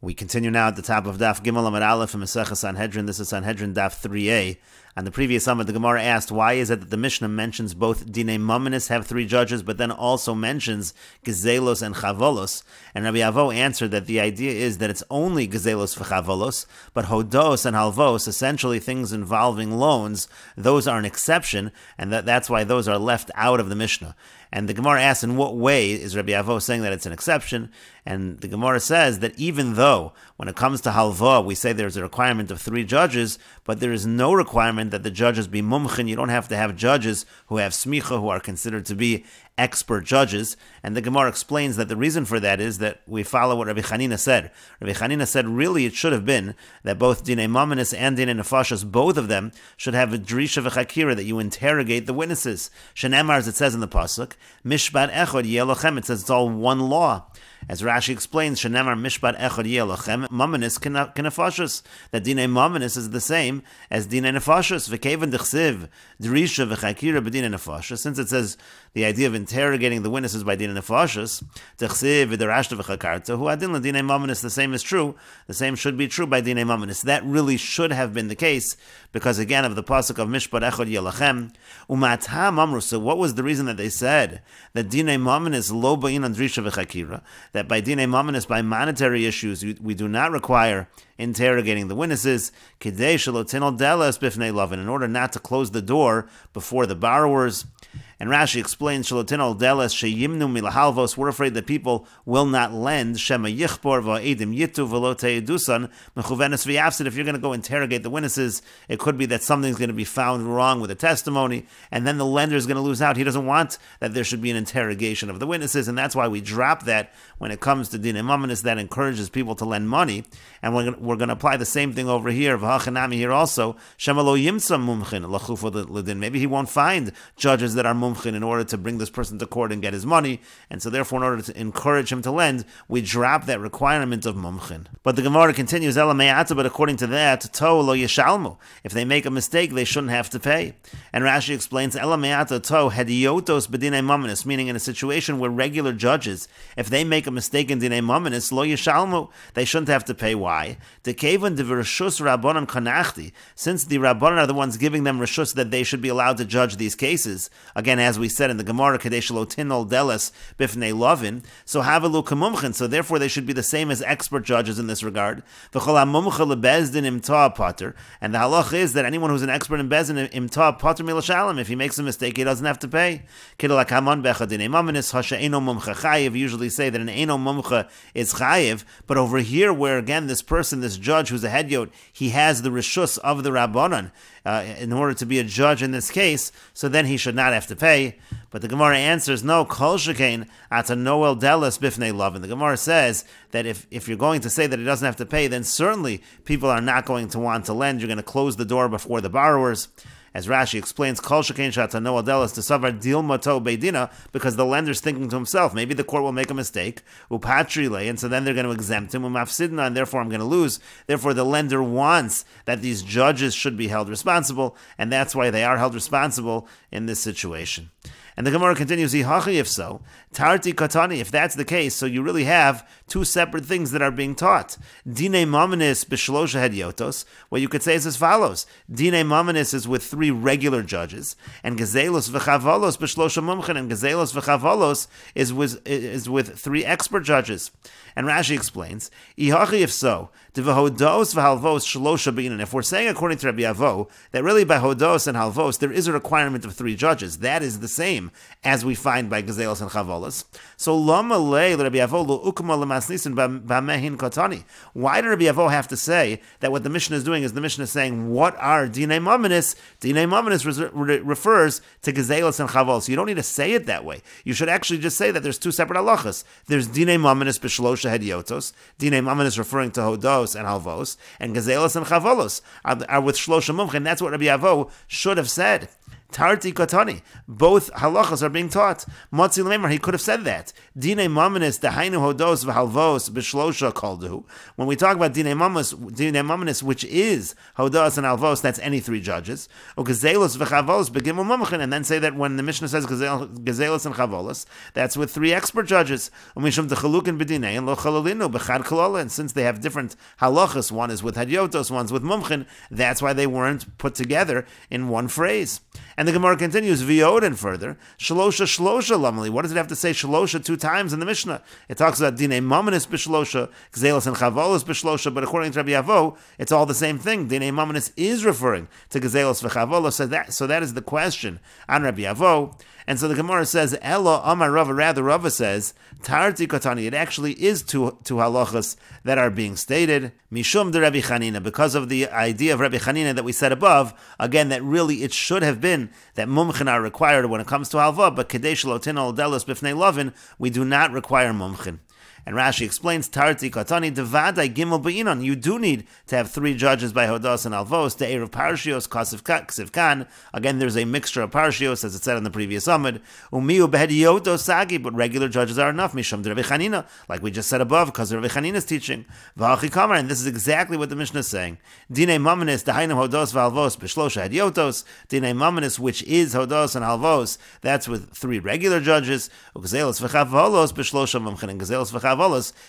We continue now at the top of Daf Gimel Amud Aleph in Mesechet Sanhedrin. This is Sanhedrin Daf 3a. On the previous Amud, the Gemara asked, why is it that the Mishnah mentions both Dinei Mamanis have three judges, but then also mentions Gezelos and Chavolos? And Rabbi Avo answered that the idea is that it's only Gezelos for Chavolos, but Hodos and Halvos, essentially things involving loans, those are an exception, and that's why those are left out of the Mishnah. And the Gemara asks, in what way is Rabbi Avo saying that it's an exception? And the Gemara says that even though, when it comes to halva, we say there's a requirement of three judges, but there is no requirement that the judges be mumchin. You don't have to have judges who have smicha, who are considered to be expert judges. And the Gemara explains that the reason for that is that we follow what Rabbi Chanina said. Rabbi Chanina said really it should have been that both Dinei Mamanis and Dinei Nefashos, both of them, should have a drisha v'chakira, that you interrogate the witnesses. Shenemar, as it says in the pasuk, Mishpat Echod Yelochem, it says it's all one law. As Rashi explains, Shenemar Mishpat Echod Yelochem, Mamanis Kenefashos, that Dinei Mamanis is the same as Dinei Nefashos. V'kevan d'chsiv drisha v'chakira b'Dinei Nefashos, since it says the idea of interrogating the witnesses by Dinei Nefashos, d'chsiv v'derashta v'chakarta, hu adin l'Dinei Mamanis, the same is true. The same should be true by Dinei Mamanis. That really should have been the case, because again of the pasuk of Mishpat Echod Yelochem. Umatam Amru, so what was the reason that they said that Dinei Mamanis lo ba'in on drisha v'chakira, that by Dinei Mamanis, by monetary issues, we do not require interrogating the witnesses, kidei shelo tinol delas bifnei lavin, in order not to close the door before the borrowers. And Rashi explains, Shalotinol delas sheyimnu milahalvos, we're afraid that people will not lend, shema yichbor va'edim yitu v'lo te'edusan, mechuvenes v'yafsid. If you're going to go interrogate the witnesses, it could be that something's going to be found wrong with the testimony, and then the lender is going to lose out. He doesn't want that there should be an interrogation of the witnesses, and that's why we drop that when it comes to Dinei Mamanis. That encourages people to lend money, and we're going to apply the same thing over here, v'hachanami here also, shema lo yimsa mumchin lachufa l'din. Maybe he won't find judges that are mumchin in order to bring this person to court and get his money, and so therefore in order to encourage him to lend, we drop that requirement of mumchin. But the Gemara continues, Ela me'ata, but according to that, to lo yeshalmu, if they make a mistake, they shouldn't have to pay. And Rashi explains, Ela me'ata to hediotos b'dinei mamanis, meaning in a situation where regular judges, if they make a mistake in dinei mamanis, lo yeshalmu, they shouldn't have to pay. Why? Dekevan devrishus rabbanon kanachti, since the rabbanon are the ones giving them rishus that they should be allowed to judge these cases. Again, as we said in the Gemara, Kadesh lo tinol delas bifnei lovin, so havalu kamumchin, so therefore they should be the same as expert judges in this regard. V'chol hamumcha lebezdin imta pater, and the halach is that anyone who's an expert in bezdin imta pater milashalim, if he makes a mistake, he doesn't have to pay. Kidol hakaman becha dinei mamanis hasha eno mumcha chayiv. Usually say that an eno mumcha is chayiv, but over here, where again this person, this judge who's a hedyot, he has the rishus of the rabbanon in order to be a judge in this case, so then he should not have to pay. But the Gemara answers, no, kol shekain ata noel delas bifnei love. And the Gemara says that if you're going to say that he doesn't have to pay, then certainly people are not going to want to lend. You're going to close the door before the borrowers. As Rashi explains, kol shekain shata noel delas to savar dilma to beidina, because the lender's thinking to himself, maybe the court will make a mistake, upatrile, and so then they're going to exempt him, umafsidna, and therefore I'm going to lose. Therefore the lender wants that these judges should be held responsible, and that's why they are held responsible in this situation. And the Gemara continues, if so, tarti katani, if that's the case, so you really have two separate things that are being taught. Dinei mamanis b'shlosha hediotos, what you could say is as follows. Dinei mamanis is with three regular judges, and gezelos v'chavolos b'shlosha mumchin, and gezelos v'chavolos is with three expert judges. And Rashi explains, if so, if we're saying according to Rabbi Avo that really by hodos and halvos there is a requirement of three judges, that is the same as we find by gezelos and chavolos. So lama le Rabbi Avo lo ukma lemasnisin b'mehin katani. Why did Rabbi Avo have to say that what the Mishnah is doing is the Mishnah is saying what are dinei mamanis? Dinei mamanis refers to gezelos and chavolos. You don't need to say it that way. You should actually just say that there's two separate halachas. There's dinei mamanis b'shlosha hediotos. Dinei mamanis referring to hodos and halvos, and gezelos and chavolos are with shlosha mumchin. That's what Rabbi Avo should have said. Tarti katani. Both halachas are being taught. Motzi lemar, he could have said that. Dine mamanis dehainu hodos v'halvos b'shlosha kaldu. When we talk about dine mamanis, which is hodos and halvos, that's any three judges. Ugezelos v'chavolos begimel mamachin, and then say that when the Mishnah says gezelos and chavolos, that's with three expert judges. Umishum dechalukin b'dinei and lo chalalinu b'chad kalala. And since they have different halachas, one is with hadyotos, one's with mumchin, that's why they weren't put together in one phrase. And the Gemara continues, V'yoden further, Shalosha lamali. What does it have to say Shalosha two times in the Mishnah? It talks about Dinei Mamanis b'Shalosha, Gzelos and Chavolos b'Shalosha, but according to Rabbi Avo, it's all the same thing. Dinei Mamanis is referring to Gzelos v'Chavolos, so that is the question on Rabbi Avo. And so the Gemara says, Elo Amar Rava, rather Rava says, Tarti Katani, it actually is two halachas that are being stated. Mishum de Rabbi Chanina, because of the idea of Rabbi Chanina that we said above, again, that really it should have been that mumchin are required when it comes to halva, but Kadesh Lotin al Delos Bifnei Lovin, we do not require mumchin. And Rashi explains, Tarti Katani devadai gimel be'inon. You do need to have three judges by Hodos and Alvos, the Erev Parshios, Ksiv Kan. Again, there's a mixture of Parshios, as it said in the previous Amud. Umiu behedioto sagi, but regular judges are enough. Misham de Rabbi Chanina, like we just said above, because of Rabbi Chanina's teaching. V'achi kamar, and this is exactly what the Mishnah is saying. Dinei mamanis, dehainu Hodos v'Alvos, b'shlosha hediotos. Dinei mamanis, which is Hodos and Alvos, that's with three regular judges. Ugezelos v'chavolos, b'shlosha mumchin, and gezelos v'chavolos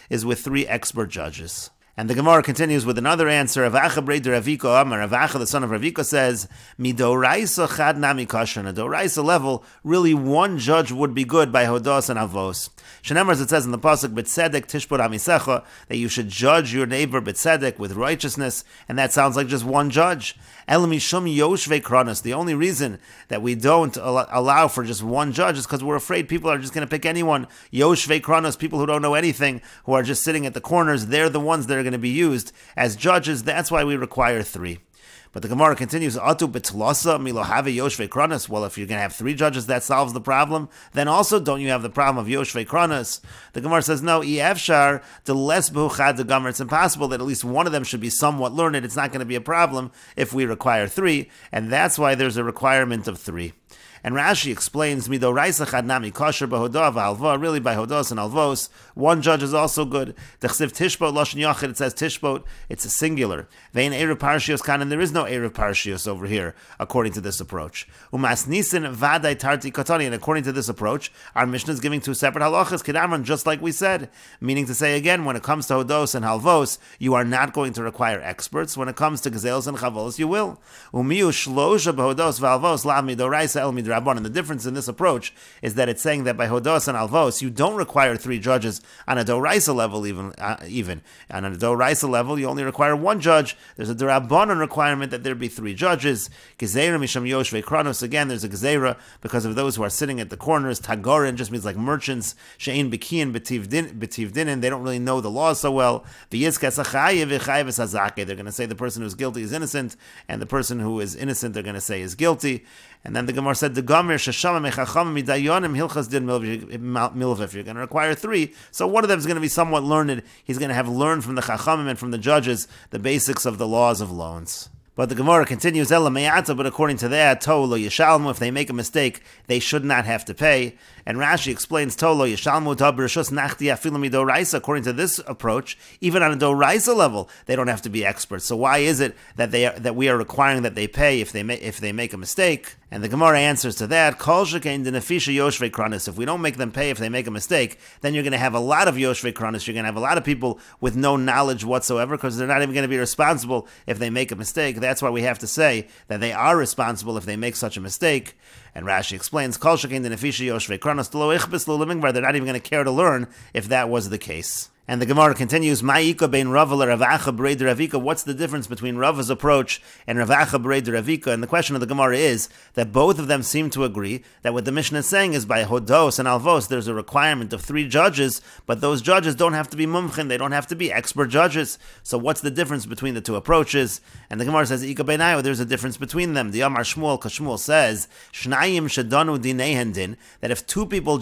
is with three expert judges. And the Gemara continues with another answer. Avacha Breder Raviko Amar, Avacha the son of Raviko says, Midoraisa chad nami kasher. On a doraisa level, really one judge would be good by Hodos and Avos. Shenemar, as it says in the pasuk, B'tzedek tishpur amisecha, that you should judge your neighbor B'tzedek with righteousness, and that sounds like just one judge. El mishum yoshvei kronos. The only reason that we don't allow for just one judge is because we're afraid people are just going to pick anyone. Yoshvei kronos, people who don't know anything, who are just sitting at the corners, they're the ones that are going to be used as judges. That's why we require three. But the Gemara continues, Atu betlasa milohave yoshvei kronos. Well, if you're going to have three judges, that solves the problem. Then also, don't you have the problem of yoshvei kronos? The Gemara says, no, ifshar the less behuchad the Gemara. It's impossible that at least one of them should be somewhat learned. It's not going to be a problem if we require three, and that's why there's a requirement of three. And Rashi explains, Midoraisa chad nami kosher behodah v'alva, really by hodos and alvos, one judge is also good. Dechsiv tishbot lashon yachid, it says tishbot, it's a singular. Vein erev parshios kan, and there is no erev parshios over here, according to this approach. Umas nisin vadai tarti katani, and according to this approach, our Mishnah is giving two separate halachas, kedamran, just like we said. Meaning to say again, when it comes to hodos and halvos, you are not going to require experts. When it comes to gezelos and chavolos, you will. Umiu shlosha behodos v'alvos la midoraisa el midrabon. And the difference in this approach is that it's saying that by hodos and alvos, you don't require three judges on a doraisa level, even. And on a doraisa level, you only require one judge. There's a derabanan requirement that there be three judges. Gezeira misham yoshvei kronos. Again, there's a gezeira because of those who are sitting at the corners. Tagorin just means like merchants. She'in bekiyin betiv dinin. They don't really know the law so well. They're going to say the person who's guilty is innocent, and the person who is innocent, they're going to say is guilty. And then the Gemara said, "The Gomer sheshama mechacham midayonim hilchas din milvif." You're going to require three, so one of them is going to be somewhat learned. He's going to have learned from the chachamim and from the judges the basics of the laws of loans. But the Gemara continues, Ela me'ata, but according to that, Tolo Yishalmu, if they make a mistake, they should not have to pay. And Rashi explains, Tolo Yishalmu tabrishus nachti afilu midoraisa. According to this approach, even on a doraisa level, they don't have to be experts. So why is it that we are requiring that they pay if they make a mistake? And the Gemara answers to that, Kol shekein denefisha yoshvei kronos. If we don't make them pay if they make a mistake, then you're going to have a lot of yoshvei kronos. You're going to have a lot of people with no knowledge whatsoever, because they're not even going to be responsible if they make a mistake. That's why we have to say that they are responsible if they make such a mistake. And Rashi explains, Kol shekein denefisha yoshvei kronos lo ichbis lo lemingvar. They're not even going to care to learn if that was the case. And the Gemara continues, Ma'ika bein Rava l'Ravacha b'rei Ravika. What's the difference between Rava's approach and Ravacha b'rei Ravika? And the question of the Gemara is that both of them seem to agree that what the Mishnah is saying is by Hodos and Alvos, there's a requirement of three judges, but those judges don't have to be mumchin, they don't have to be expert judges. So what's the difference between the two approaches? And the Gemara says, Ika beinayo, there's a difference between them. The Amar Shmuel, Kashmuel says, Shnayim shadanu dinei hendin, that if two people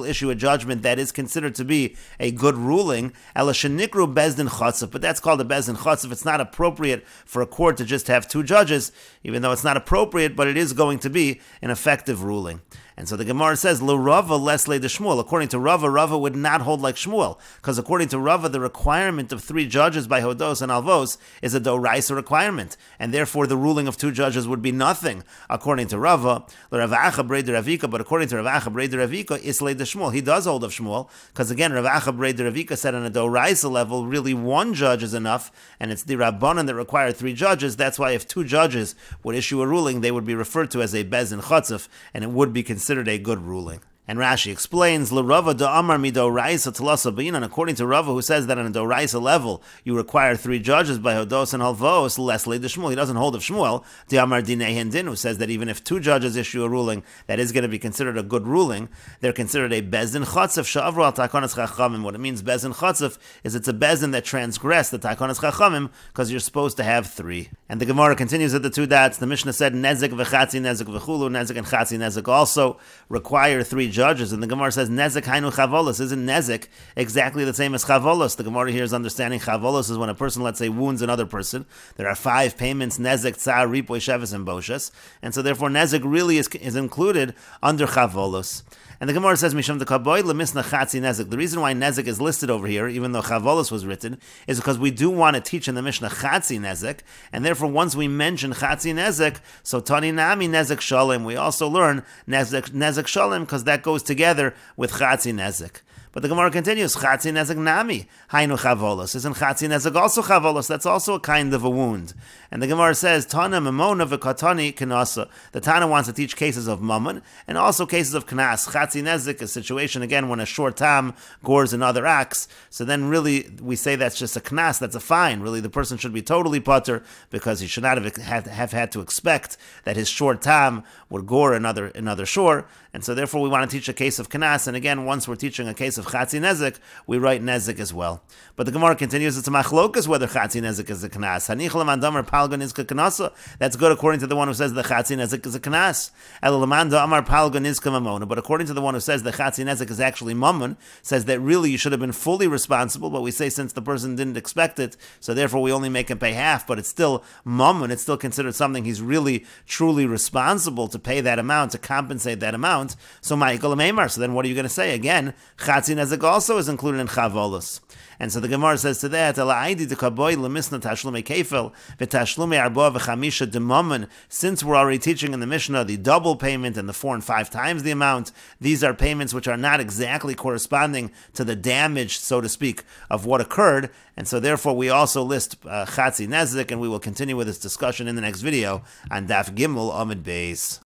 issue a judgment that is considered to be a good good ruling. Ela shenikru bezdin chatzuf, but that's called a bezdin chatzuf. It's not appropriate for a court to just have two judges, even though it's not appropriate, but it is going to be an effective ruling. And so the Gemara says, "Lo Rava less le de Shmuel." According to Rava, Rava would not hold like Shmuel, because according to Rava, the requirement of three judges by Hodos and Alvos is a doraisa requirement, and therefore the ruling of two judges would be nothing. According to Rava, Rav Acha Brei de Ravika, but according to Rav Acha Brei de Ravika, is le de Shmuel. He does hold of Shmuel, because again, Rav Acha Brei de Ravika said on a doraisa level, really one judge is enough, and it's the Rabbanan that require three judges. That's why if two judges would issue a ruling, they would be referred to as a bezin chatzuf, and it would be considered a good ruling. And Rashi explains, L'Rava da'amar midoraisa t'lasa b'inan. According to Rava, who says that on a doraisa level you require three judges by Hodos and Halvos, less le de Shmuel. He doesn't hold of Shmuel. D'amar dinehen din, who says that even if two judges issue a ruling that is going to be considered a good ruling, they're considered a bezdin chatzef sha'avru al takonas chachamim. What it means, bezdin chatzef, is it's a bezdin that transgressed the takonas chachamim, because you're supposed to have three. And the Gemara continues at the two dots. The Mishnah said, nezik v'chatzi nezik v'chulu, nezik and chatzi nezik also require three judges, and the Gemara says nezek hainu chavolos. Isn't nezek exactly the same as chavolos? The Gemara here is understanding chavolos is when a person, let's say, wounds another person. There are 5 payments: nezek, tsar, ripoy, sheves, and boshes, and so therefore nezek really is included under chavolos. And the Gemara says, Misham de Kaboy lemisna chatzi nezek. The reason why nezek is listed over here, even though chavolos was written, is because we do want to teach in the Mishnah chatzi nezek, and therefore once we mention chatzi nezek, so tani nami nezek shalem, we also learn nezek shalem, because that goes together with chatzi nezek. But the Gemara continues, Chatzi nezek nami, hainu chavolos. Isn't chatzi nezek also chavolos? That's also a kind of a wound. And the Gemara says, Tana mamona v'katani kanasa. The Tana wants to teach cases of mammon and also cases of knas. Chatzi nezek, a situation again when a short tam gores another axe. So then really we say that's just a knas, that's a fine. Really the person should be totally putter, because he should not have had to expect that his short tam would gore another shore. And so therefore we want to teach a case of knas. And again, once we're teaching a case of chatzi nezek, we write nezek as well. But the Gemara continues, it's a machlokas whether chatzi nezek is a knas. Hanichlam adamar palgan is kanasa. That's good according to the one who says the chatzi nezek is a knas. Elalamanda amar palgan is kamamona. But according to the one who says the chatzi nezek is actually mammon, says that really you should have been fully responsible, but we say since the person didn't expect it, so therefore we only make him pay half, but it's still mammon. It's still considered something he's really, truly responsible to pay that amount, to compensate that amount. So Michael Meimar. So then what are you going to say? Again, chatzi nezek also is included in chavolos. And so the Gemara says to that, since we're already teaching in the Mishnah the double payment and the 4 and 5 times the amount, these are payments which are not exactly corresponding to the damage, so to speak, of what occurred. And so therefore we also list chatzi nezek, and we will continue with this discussion in the next video on Daf Gimel Amud Beis.